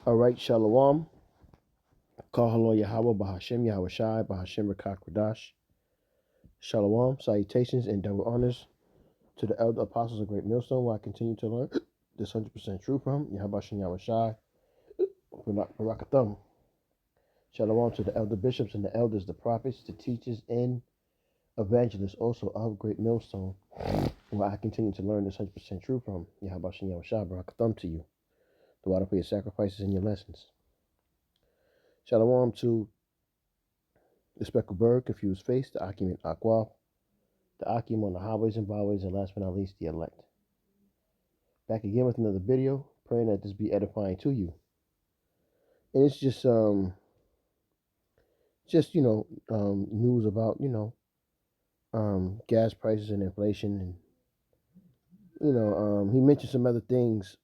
All right, Shalom. Kahalo Yahweh, Bahashem Yahweh Shai, Bahashem Rakak Radash. Shalom, salutations, and double honors to the elder apostles of Great Millstone, where I continue to learn this 100% true from Yahweh Shem Yahweh Shai, Barakathum. Shalom to the elder bishops and the elders, the prophets, the teachers, and evangelists also of Great Millstone, where I continue to learn this 100% true from Yahweh Shem Yahweh Shai, Barakathum to you, the water for your sacrifices and your lessons. Shalom to the speckled bird, confused face, the Akim and Aqua, the Akim on the highways and byways, and last but not least, the elect. Back again with another video, praying that this be edifying to you. And it's just news about, gas prices and inflation. And, he mentioned some other things,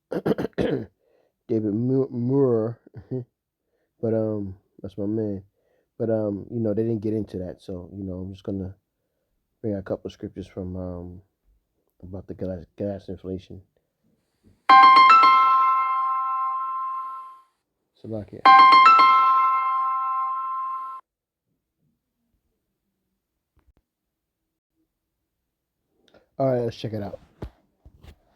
David Moore, but, that's my man. But, they didn't get into that. So, I'm just going to bring out a couple of scriptures from, about the gas inflation. Salakia. All right, let's check it out.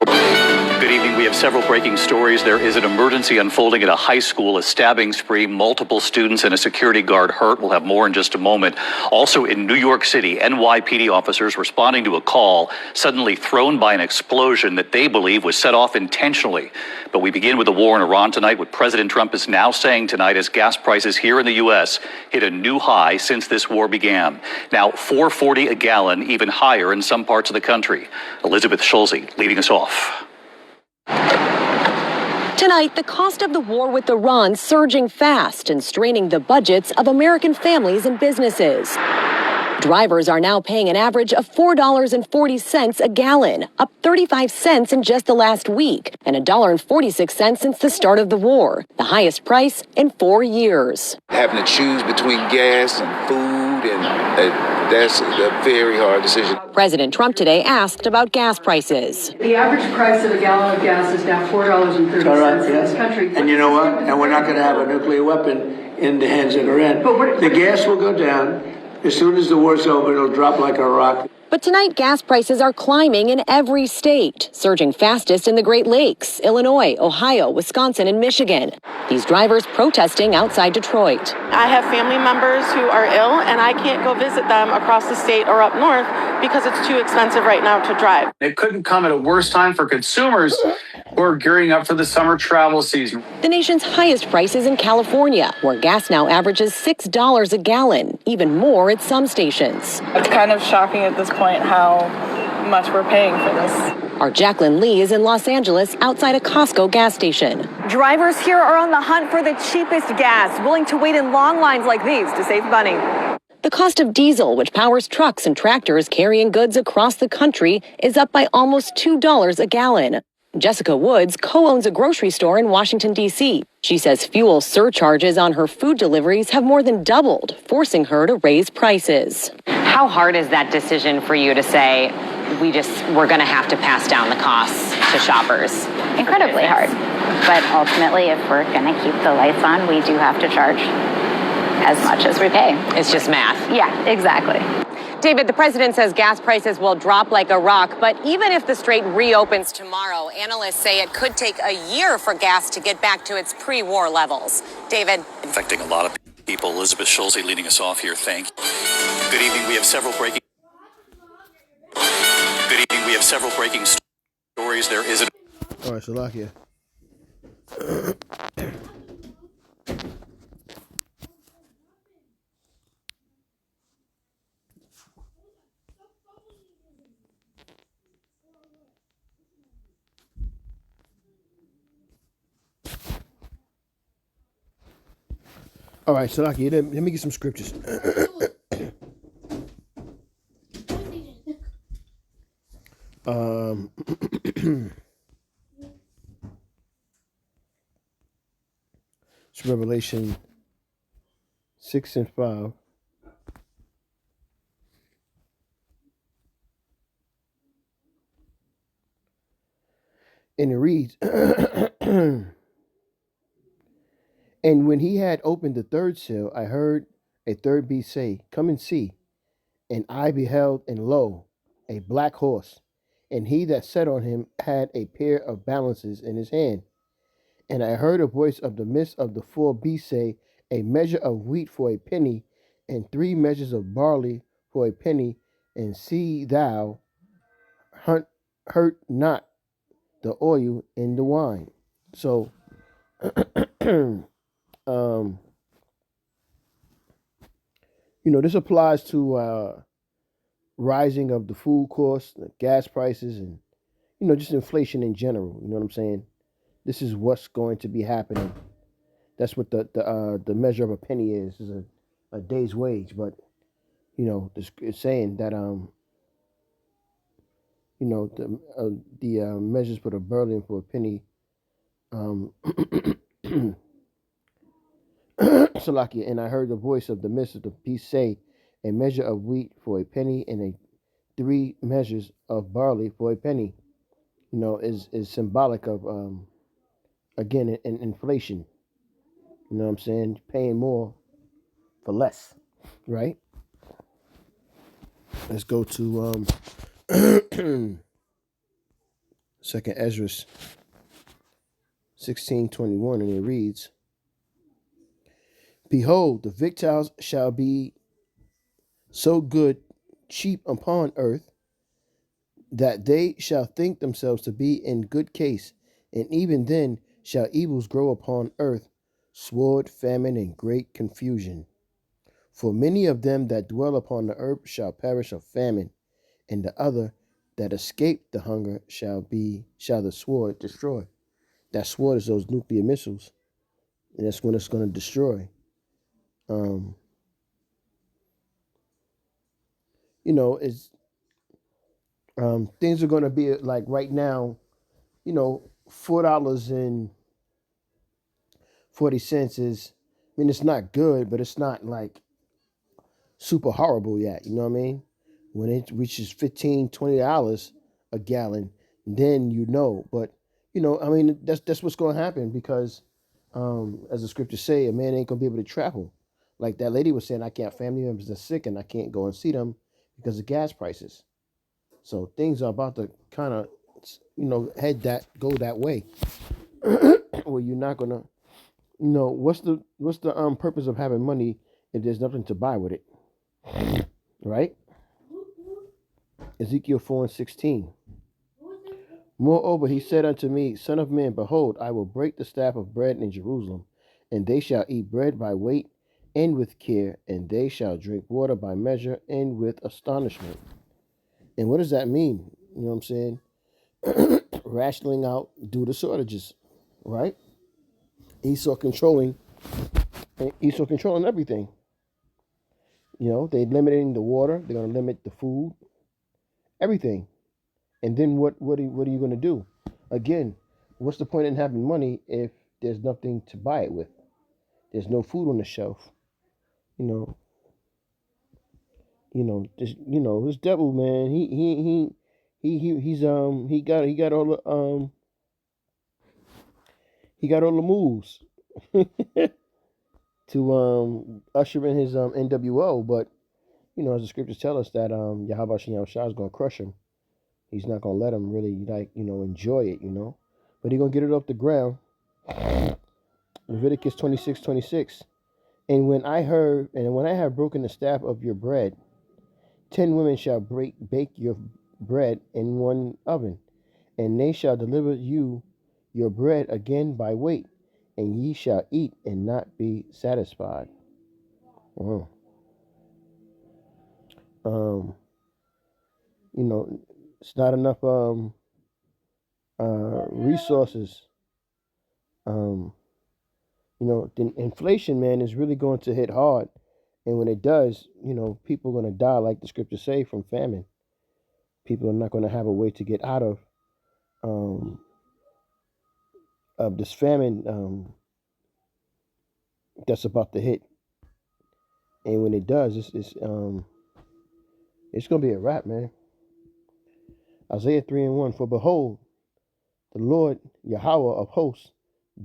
Good evening. We have several breaking stories. There is an emergency unfolding at a high school, a stabbing spree, multiple students and a security guard hurt. We'll have more in just a moment. Also in New York City, NYPD officers responding to a call suddenly thrown by an explosion that they believe was set off intentionally. But we begin with the war in Iran tonight, what President Trump is now saying tonight as gas prices here in the U.S. hit a new high since this war began. Now $4.40 a gallon, even higher in some parts of the country. Elizabeth Schulze leading us off. Tonight, the cost of the war with Iran surging fast and straining the budgets of American families and businesses. Drivers are now paying an average of $4.40 a gallon, up 35 cents in just the last week, and $1.46 since the start of the war, the highest price in 4 years. Having to choose between gas and food, and that's a very hard decision. President Trump today asked about gas prices. The average price of a gallon of gas is now $4.30 in this country. And you know what? And we're not going to have a nuclear weapon in the hands of Iran. The gas will go down. As soon as the war's over, it'll drop like a rock. But tonight, gas prices are climbing in every state, surging fastest in the Great Lakes, Illinois, Ohio, Wisconsin, and Michigan. These drivers protesting outside Detroit. I have family members who are ill, and I can't go visit them across the state or up north because it's too expensive right now to drive. It couldn't come at a worse time for consumers who are gearing up for the summer travel season. The nation's highest prices in California, where gas now averages $6 a gallon, even more at some stations. It's kind of shocking at this point how much we're paying for this. Our Jacqueline Lee is in Los Angeles outside a Costco gas station. Drivers here are on the hunt for the cheapest gas, willing to wait in long lines like these to save money. The cost of diesel, which powers trucks and tractors carrying goods across the country, is up by almost $2 a gallon. Jessica Woods co-owns a grocery store in Washington, D.C. She says fuel surcharges on her food deliveries have more than doubled, forcing her to raise prices. How hard is that decision for you to say, we're going to have to pass down the costs to shoppers? Incredibly hard. But ultimately, if we're going to keep the lights on, we do have to charge as much as we pay. It's just math. Yeah, exactly. David, the president says gas prices will drop like a rock, but even if the strait reopens tomorrow, analysts say it could take a year for gas to get back to its pre-war levels. David? Affecting a lot of people. Elizabeth Schulze leading us off here. Thank you. Good evening. We have several breaking stories. There is All right, Salakia. All right, Salaki, let me get some scriptures. It's Revelation 6 and 5. And it reads, And when he had opened the third seal, I heard a third beast say, "Come and see." And I beheld, and lo, a black horse, and he that sat on him had a pair of balances in his hand. And I heard a voice of the midst of the four beasts say, A measure of wheat for a penny, and 3 measures of barley for a penny, and see thou hurt not the oil in the wine. So, um, this applies to rising of the food costs, the gas prices, and just inflation in general. You know what I'm saying? This is what's going to be happening. That's what the measure of a penny is a day's wage. But it's saying that the measures for the barley and for a penny, Salakia, and I heard the voice of the midst of the beast say, a measure of wheat for a penny, and 3 measures of barley for a penny. Is symbolic of again in inflation. You know what I'm saying? Paying more for less, right? Let's go to Second Ezra 16:21, and it reads, "Behold, the victuals shall be so good, cheap upon earth, that they shall think themselves to be in good case, and even then shall evils grow upon earth, sword, famine, and great confusion. For many of them that dwell upon the earth shall perish of famine, and the other that escape the hunger shall the sword destroy." That sword is those nuclear missiles, and that's when it's going to destroy. Um, it's things are going to be like right now. $4.40 is. I mean, it's not good, but it's not like super horrible yet. You know what I mean? When it reaches $15-20 a gallon, then But I mean, that's what's going to happen because, as the scriptures say, a man ain't gonna be able to travel. Like that lady was saying, I can't. Family members are sick, and I can't go and see them because of gas prices. So things are about to kind of, go that way, where you're not gonna. What's the purpose of having money if there's nothing to buy with it, right? Ezekiel 4:16. Moreover, he said unto me, Son of man, behold, I will break the staff of bread in Jerusalem, and they shall eat bread by weight and with care, and they shall drink water by measure and with astonishment. And what does that mean? You know what I'm saying? Rationing out due to shortages, right? Esau controlling everything. They limiting the water. They're gonna limit the food, everything. And then what are you gonna do? Again, what's the point in having money if there's nothing to buy it with? There's no food on the shelf. You know, this devil man. He got all the moves to usher in his NWO. But as the scriptures tell us that Yahweh Shem Shah is gonna crush him. He's not gonna let him really enjoy it. But he's gonna get it off the ground. Leviticus 26:26. And when I have broken the staff of your bread, 10 women shall bake your bread in one oven, and they shall deliver you your bread again by weight, and ye shall eat and not be satisfied. Oh. It's not enough resources. The inflation, man, is really going to hit hard. And when it does, people are going to die, like the scriptures say, from famine. People are not going to have a way to get out of this famine that's about to hit. And when it does, it's going to be a wrap, man. Isaiah 3:1. For behold, the Lord Yahweh of hosts,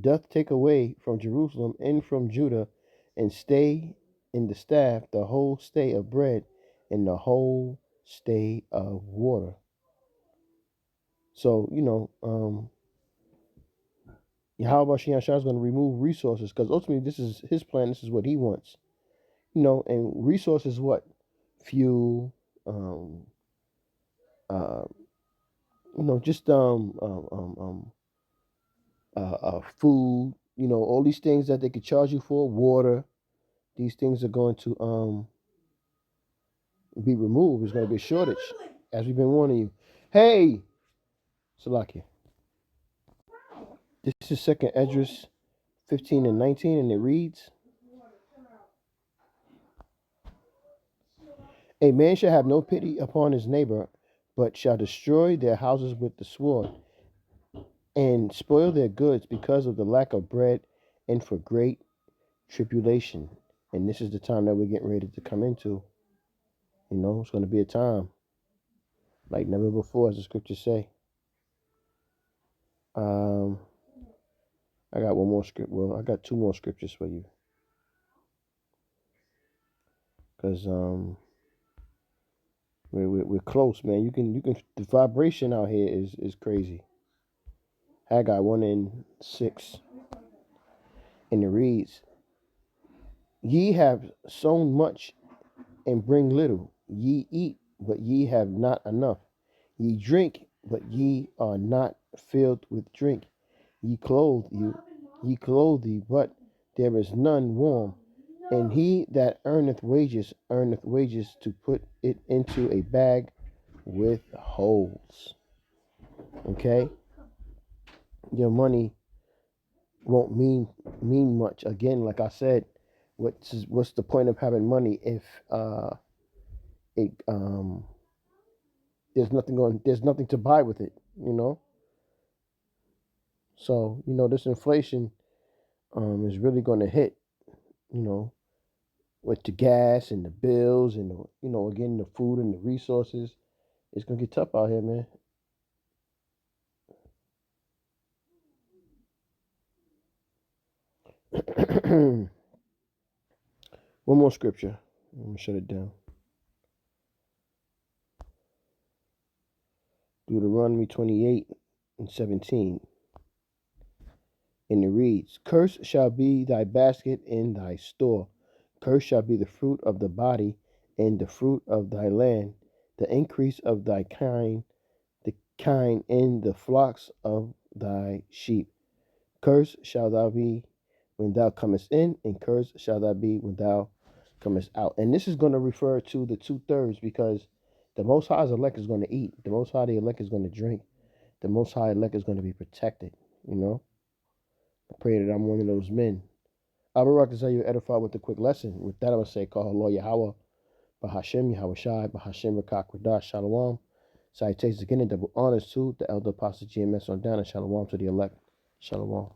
doth take away from Jerusalem and from Judah, and stay in the staff, the whole stay of bread, and the whole stay of water. So, Yahweh Shai is going to remove resources because ultimately this is his plan. This is what he wants. And resources what? Fuel, uh, just food, all these things that they could charge you for, water. These things are going to be removed. There's going to be a shortage, as we've been warning you. Hey, Salakia. This is Second Esdras 15 and 19, and it reads, "A man shall have no pity upon his neighbor, but shall destroy their houses with the sword, and spoil their goods because of the lack of bread and for great tribulation." And this is the time that we're getting ready to come into. It's going to be a time like never before, as the scriptures say. I got one more script. Well, I got two more scriptures for you, because we're close, man. You can the vibration out here is crazy. Haggai 1:6, and it reads, "Ye have sown much and bring little. Ye eat, but ye have not enough. Ye drink, but ye are not filled with drink. Ye clothe thee, but there is none warm. And he that earneth wages to put it into a bag with holes." Okay? Your money won't mean much. Again, like I said, what's the point of having money if it there's nothing to buy with it, So, this inflation is really going to hit, with the gas and the bills and again the food and the resources. It's going to get tough out here, man. One more scripture. I'm going to shut it down. Deuteronomy 28:17. And it reads, "Cursed shall be thy basket in thy store. Cursed shall be the fruit of the body and the fruit of thy land, the increase of thy kind, the kine in the flocks of thy sheep. Cursed shall thou be when thou comest in, and cursed shall thou be when thou comest out." And this is going to refer to the 2/3, because the Most High's elect is going to eat. The Most High, the elect, is going to drink. The Most High elect is going to be protected. I pray that I'm one of those men. I'll be right to tell you edify with a quick lesson. With that, I would say, call Allah Yahweh, Bahashem, Yahweh Shai, Bahashem, Rakak, Radash, Shalom. Salutations again and double honors to the elder apostle GMS on down, and Shalom to the elect. Shalom.